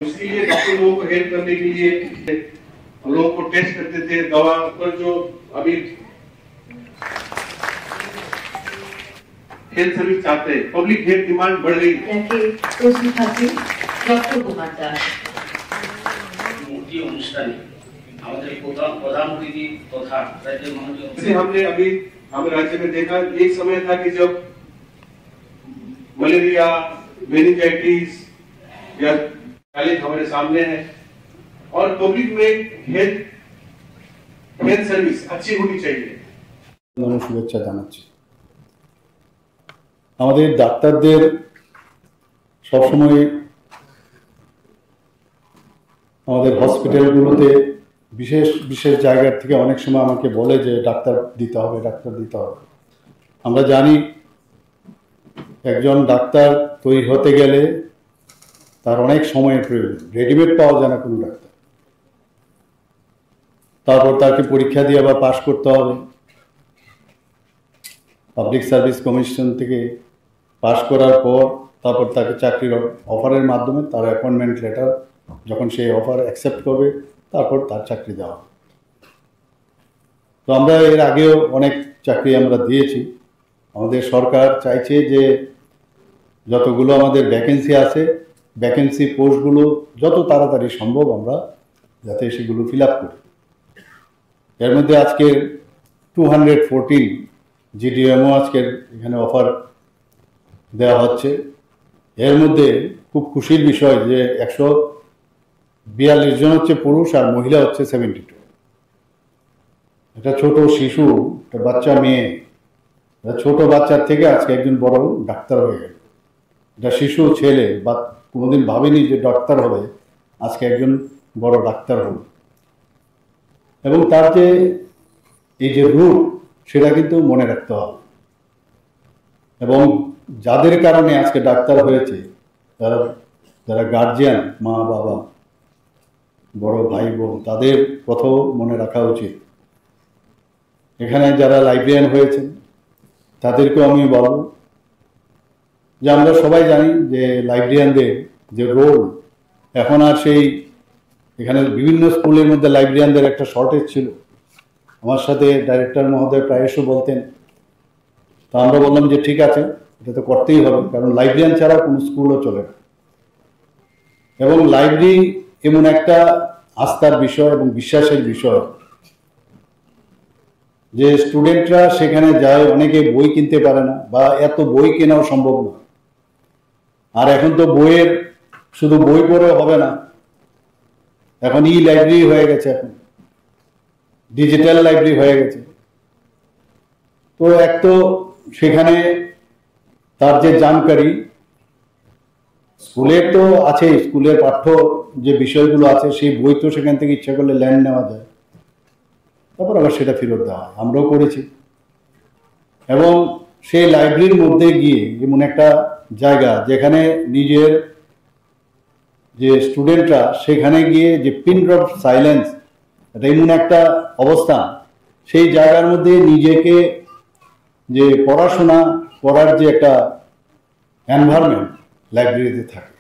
इसलिए डॉक्टर लोगों को हेल्प करने के लिए लोगों को टेस्ट करते थे, दवा पर जो अभी हेल्थ सर्विस चाहते हैं, पब्लिक हेल्थ डिमांड बढ़ गई है। डॉक्टर कुमार दास मूर्ति अनुष्ठान प्रधानमंत्री तथा राज्य हमने अभी हमारे राज्य में देखा, एक समय था कि जब मलेरिया, मेनिंजाइटिस या चैलेंज हमारे सामने है और पब्लिक में हेल्थ सर्विस अच्छी होनी चाहिए। শুভেচ্ছা জানাচ্ছি। আমাদের ডাক্তারদের সবসময় আমাদের হসপিটালগুলোতে বিশেষ বিশেষ জায়গা থেকে অনেক সময় আমাকে বলে যে ডাক্তার দিতে হবে, ডাক্তার দিতে হবে। আমরা জানি একজন ডাক্তার তৈরি হতে গেলে তার অনেক সময়ের প্রয়োজন, রেডিমেড পাওয়া যায় না কোনো ডাক্তার। তারপর তাকে পরীক্ষা দিয়ে আবার পাশ করতে হবে, পাবলিক সার্ভিস কমিশন থেকে পাশ করার পর তারপর তাকে চাকরির অফারের মাধ্যমে তার অ্যাপয়েন্টমেন্ট লেটার, যখন সেই অফার অ্যাকসেপ্ট করবে তারপর তার চাকরি দেওয়া হবে। তো আমরা এর আগেও অনেক চাকরি আমরা দিয়েছি। আমাদের সরকার চাইছে যে যতগুলো আমাদের ভ্যাকেন্সি আছে, ভ্যাকেন্সি পোস্টগুলো যত তাড়াতাড়ি সম্ভব আমরা যাতে সেগুলো ফিল আপ করি। এর মধ্যে আজকে 214 জিডিএমও আজকে এখানে অফার দেওয়া হচ্ছে। এর মধ্যে খুব খুশির বিষয় যে 142 জন হচ্ছে পুরুষ আর মহিলা হচ্ছে 72। এটা ছোট শিশু, একটা বাচ্চা মেয়ে, ছোট বাচ্চার থেকে আজকে একজন বড় ডাক্তার হয়ে গেল। এটা শিশু ছেলে বা কোনোদিন ভাবেনি যে ডাক্তার হবে, আজকে একজন বড় ডাক্তার হল। এবং তার যে এই যে রূপ সেটা কিন্তু মনে রাখতে হবে। এবং যাদের কারণে আজকে ডাক্তার হয়েছে যারা গার্জিয়ান, মা বাবা, বড় ভাই বোন, তাদের কথাও মনে রাখা উচিত। এখানে যারা লাইব্রেরিয়ান হয়েছেন তাদেরকেও আমি বলব যে আমরা সবাই জানি যে লাইব্রেরিয়ানদের যে রোল, এখন আর সেই এখানে বিভিন্ন স্কুলের মধ্যে লাইব্রেরিয়ানদের একটা শর্টেজ ছিল। আমার সাথে ডাইরেক্টর মহোদয় প্রায়শ বলতেন, তা আমরা বললাম যে ঠিক আছে, এটা তো করতেই হবে, কারণ লাইব্রেরিয়ান ছাড়া কোনো স্কুলও চলে না। এবং লাইব্রেরি এমন একটা আস্থার বিষয় এবং বিশ্বাসের বিষয় যে স্টুডেন্টরা সেখানে যায়, অনেকে বই কিনতে পারে না বা এত বই কেনাও সম্ভব না। আর এখন তো বইয়ের শুধু বই পড়ে হবে না, এখন লাইব্রেরি হয়ে গেছে, এখন ডিজিটাল লাইব্রেরি হয়ে গেছে। তো এক তো সেখানে তার যে জানকারি স্কুলের তো আছে, স্কুলের পাঠ্য যে বিষয়গুলো আছে সেই বই তো সেখান থেকে ইচ্ছা করলে ল্যান্ড নেওয়া যায়, তারপর আবার সেটা ফেরত দেওয়া হয়, আমরাও করেছি। এবং সেই লাইব্রেরির মধ্যে গিয়ে এমন একটা জায়গা যেখানে নিজের যে স্টুডেন্টরা সেখানে গিয়ে যে পিন ড্রপ সাইলেন্স, এটা এমন একটা অবস্থান, সেই জায়গার মধ্যে নিজেকে যে পড়াশোনা করার যে একটা এনভায়রনমেন্ট লাইব্রেরিতে থাকে।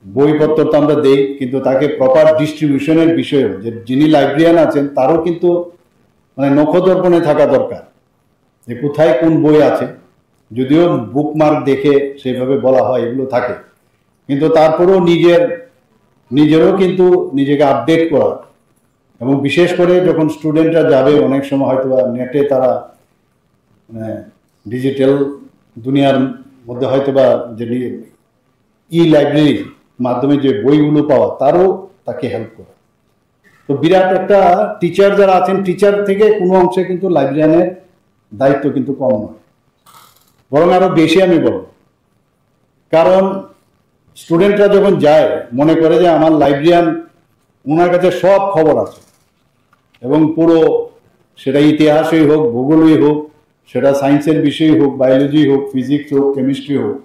বইপত্র তো আমরা দেই, কিন্তু তাকে প্রপার ডিস্ট্রিবিউশনের বিষয়েও যে যিনি লাইব্রেরিয়ান আছেন তারও কিন্তু মানে নখদর্পণে থাকা দরকার যে কোথায় কোন বই আছে। যদিও বুকমার্ক দেখে সেইভাবে বলা হয় এগুলো থাকে, কিন্তু তারপরেও নিজেরও কিন্তু নিজেকে আপডেট করা। এবং বিশেষ করে যখন স্টুডেন্টরা যাবে, অনেক সময় হয়তো নেটে তারা ডিজিটাল দুনিয়ার মধ্যে হয়তো বা যে লাইব্রেরির মাধ্যমে যে বইগুলো পাওয়া, তারও তাকে হেল্প করা। তো বিরাট একটা টিচার যারা আছেন, টিচার থেকে কোনো অংশে কিন্তু লাইব্রেরিয়ানের দায়িত্ব কিন্তু কম নয়, বরং আরো বেশি আমি বলব। কারণ স্টুডেন্টরা যখন যায় মনে করে যে আমার লাইব্রেরিয়ান, ওনার কাছে সব খবর আছে, এবং পুরো সেটা ইতিহাসই হোক, ভূগোলই হোক, সেটা সায়েন্সের বিষয় হোক, বায়োলজি হোক, ফিজিক্স হোক, কেমিস্ট্রি হোক,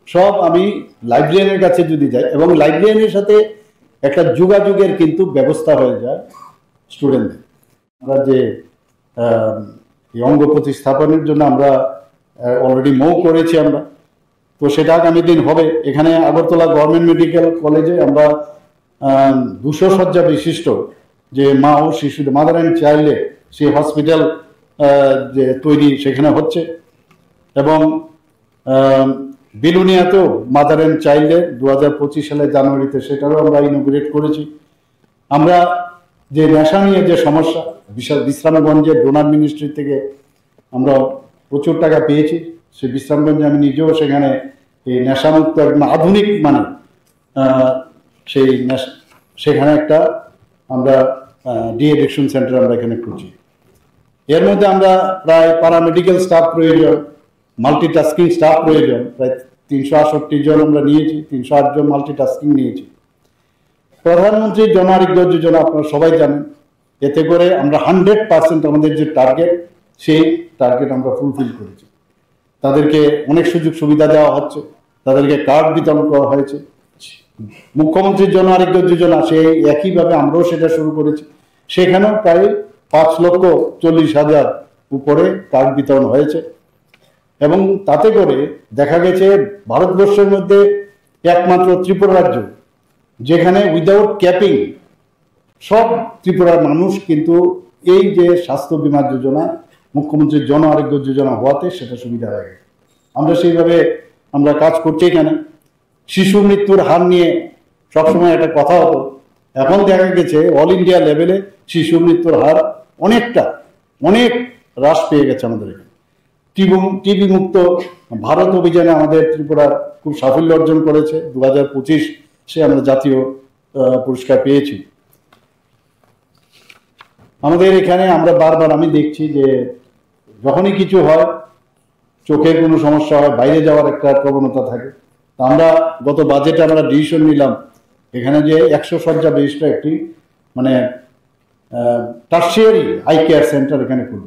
সব আমি লাইব্রেরিয়ানের কাছে যদি যাই এবং লাইব্রেরিয়ানের সাথে একটা যোগাযোগের কিন্তু ব্যবস্থা হয়ে যায় স্টুডেন্টদের। আমরা যে অঙ্গ প্রতিস্থাপনের জন্য আমরা অলরেডি মৌ করেছি আমরা, তো সেটা আগামী দিন হবে। এখানে আগরতলা গভর্নমেন্ট মেডিকেল কলেজে আমরা 200 শয্যা বিশিষ্ট যে মা ও শিশুদের মাদার অ্যান্ড চাইল্ডে সেই হসপিটাল যে তৈরি সেখানে হচ্ছে, এবং বিলুনিয়াতেও মাদার অ্যান্ড চাইল্ডের 2025 সালের জানুয়ারিতে সেটারও আমরা ইনোগ্রেট করেছি। আমরা যে নেশা নিয়ে যে সমস্যা, বিশ্রামগঞ্জের ডোনার মিনিস্ট্রি থেকে আমরা প্রচুর টাকা পেয়েছি। সে বিশ্রামগঞ্জে আমি নিজেও সেখানে এই নেশামুক্ত একদম আধুনিক মানে সেই সেখানে একটা আমরা ডিএডিকশন সেন্টার আমরা এখানে খুঁজি। এর মধ্যে আমরা প্রায় প্যারামেডিক্যাল স্টাফ প্রয়োজন, মাল্টিটাস্কিং স্টাফ প্রয়োজন, প্রায় 368 জন আমরা নিয়েছি, 308 জন মাল্টিটাস্কিং নিয়েছি। প্রধানমন্ত্রী জন আরোগ্য যোজনা আপনারা সবাই জানেন, এতে করে আমরা 100% আমাদের যে টার্গেট সেই টার্গেট আমরা ফুলফিল করেছি। তাদেরকে অনেক সুযোগ সুবিধা দেওয়া হচ্ছে, তাদেরকে কার্ড বিতরণ করা হয়েছে। মুখ্যমন্ত্রীর জন আরোগ্য যোজনা সেই একইভাবে আমরাও সেটা শুরু করেছি, সেখানেও প্রায় 5,40,000 উপরে কার্ড বিতরণ হয়েছে। এবং তাতে করে দেখা গেছে ভারতবর্ষের মধ্যে একমাত্র ত্রিপুরা রাজ্য যেখানে উইদাউট ক্যাপিং সব ত্রিপুরার মানুষ কিন্তু এই যে স্বাস্থ্য বীমা যোজনা, মুখ্যমন্ত্রীর জন আরোগ্য যোজনা হওয়াতে সেটা সুবিধা হয়ে গেছে। আমরা সেইভাবে আমরা কাজ করছি। এখানে শিশু মৃত্যুর হার নিয়ে সবসময় একটা কথা হতো, এখন দেখা গেছে অল ইন্ডিয়া লেভেলে শিশু মৃত্যুর হার অনেক হ্রাস পেয়ে গেছে। আমাদের এখানে টিবি মুক্ত ভারত অভিযানে আমাদের ত্রিপুরা খুব সাফল্য অর্জন করেছে। 2025 আমরা জাতীয় পুরস্কার পেয়েছি। আমাদের এখানে আমরা বারবার আমি দেখছি যে যখনই কিছু হয়, চোখের কোনো সমস্যা হয়, বাইরে যাওয়ার একটা প্রবণতা থাকে। আমরা গত বাজেটে আমরা ডিসিশন নিলাম এখানে যে 100 শয্যা বিশিষ্ট একটি মানে টার্সিয়ারি আই কেয়ার সেন্টার এখানে করব।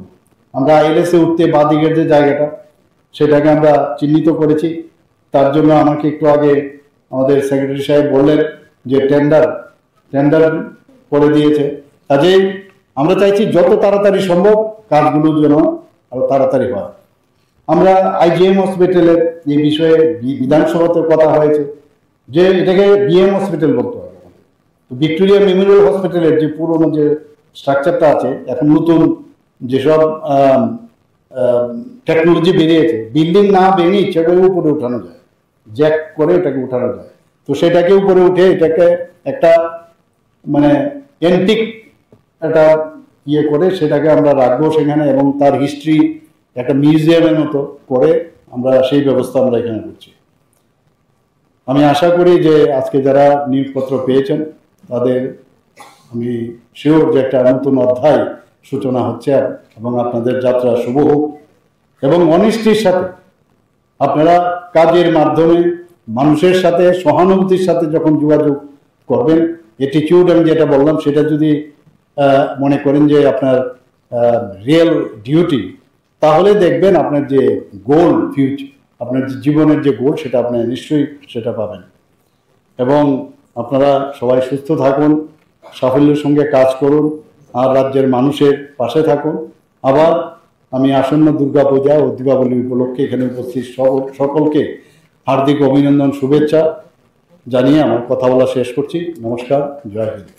আমরা আইএলএসে উঠতে বাদিকের যে জায়গাটা সেটাকে আমরা চিহ্নিত করেছি। তার জন্য আমাকে একটু আগে আমাদের সেক্রেটারি সাহেব বললেন যে টেন্ডার করে দিয়েছে। কাজেই আমরা চাইছি যত তাড়াতাড়ি সম্ভব কাজগুলো যেন আরো তাড়াতাড়ি হয়। আমরা আইজিএম হসপিটালের এই বিষয়ে বিধানসভাতে কথা হয়েছে যে এটাকে বিএম হসপিটাল বলতে হবে। তো ভিক্টোরিয়া মেমোরিয়াল হসপিটালের যে পুরনো যে স্ট্রাকচারটা আছে, এখন নতুন যেসব টেকনোলজি বেরিয়েছে, বিল্ডিং না ভেঙে সেটাকে উপরে উঠানো যায়, জ্যাক করে এটাকে উঠানো যায়। তো সেটাকে উপরে উঠে এটাকে একটা মানে অ্যান্টিক একটা ইয়ে করে সেটাকে আমরা রাখবো সেখানে, এবং তার হিস্ট্রি একটা মিউজিয়ামের মতো করে আমরা সেই ব্যবস্থা আমরা এখানে করছি। আমি আশা করি যে আজকে যারা নিয়োগপত্র পেয়েছেন তাদের আমি শিওর যে একটা নতুন অধ্যায় সূচনা হচ্ছে, এবং আপনাদের যাত্রা শুভ হোক। এবং অনিষ্টির সাথে আপনারা কাজের মাধ্যমে মানুষের সাথে সহানুভূতির সাথে যখন যোগাযোগ করবেন, অ্যাটিটিউড আমি যেটা বললাম সেটা যদি মনে করেন যে আপনার রিয়েল ডিউটি, তাহলে দেখবেন আপনার যে গোল আপনার যে জীবনের যে গোল সেটা আপনি নিশ্চয়ই সেটা পাবেন। এবং আপনারা সবাই সুস্থ থাকুন, সাফল্যের সঙ্গে কাজ করুন, আর রাজ্যের মানুষের পাশে থাকুন। আবার আমি আসন্ন দুর্গাপূজা ও দীপাবলি উপলক্ষে এখানে উপস্থিত সকলকে হার্দিক অভিনন্দন, শুভেচ্ছা জানিয়ে আমার কথা বলা শেষ করছি। নমস্কার, জয় হিন্দ।